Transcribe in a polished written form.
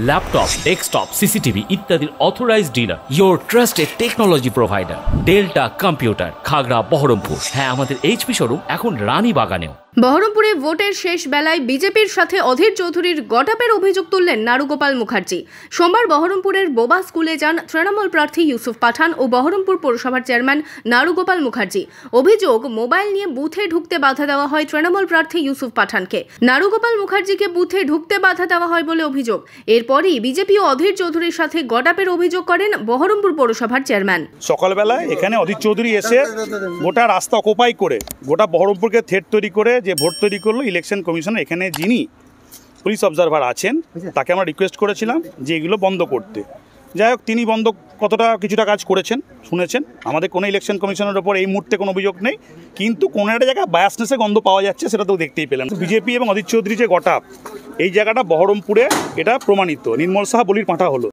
Laptop, desktop, CCTV ইত্যাদির authorised dealer, your trusted technology provider, delta computer, Khagra, Baharampur. হ্যাঁ, আমাদের HP showroom এখন রানীবাগানেও। বহরমপুরে ভোটের শেষ বেলায় বিজেপির সাথে অধীর চৌধুরীর গটাপের অভিযোগ তুললেন নারুগোপাল মুখার্জি। সোমবার বহরমপুরের বোবা স্কুলে যান তৃণমূল প্রার্থী ইউসুফ পাঠান ও বহরমপুর পৌরসভার চেয়ারম্যান নারুগোপাল মুখার্জি। অভিযোগ, মোবাইল নিয়ে বুথে ঢুকতে বাধা দেওয়া হয় তৃণমূল প্রার্থী ইউসুফ পাঠানকে। নারুগোপাল মুখার্জিকে বুথে ঢুকতে বাধা দেওয়া হয় বলে অভিযোগ। এরপরই বিজেপি ও অধীর চৌধুরীর সাথে গটাপের অভিযোগ করেন বহরমপুর পৌরসভার চেয়ারম্যান। সকালবেলা এখানে অধীর চৌধুরী এসে গোটা রাস্তা অকুপাই করে গোটা বহরমপুরকে থ্রেট তৈরি করে যে ভোট তৈরি করলো ইলেকশন কমিশনের এখানে যিনি পুলিশ অবজারভার আছেন তাকে আমরা রিকোয়েস্ট করেছিলাম যে এগুলো বন্ধ করতে। যাই হোক, তিনি বন্ধ কিছুটা কাজ করেছেন, শুনেছেন। আমাদের কোনো ইলেকশন কমিশনের ওপর এই মুহূর্তে কোনো অভিযোগ নেই, কিন্তু কোনো একটা জায়গায় বায়াসনেসে গন্ধ পাওয়া যাচ্ছে, সেটা তো দেখতেই পেলাম। বিজেপি এবং অধীর চৌধুরী যে গটাপ, এই জায়গাটা বহরমপুরে এটা প্রমাণিত। নির্মল সাহা বলির পাঁঠা হলো।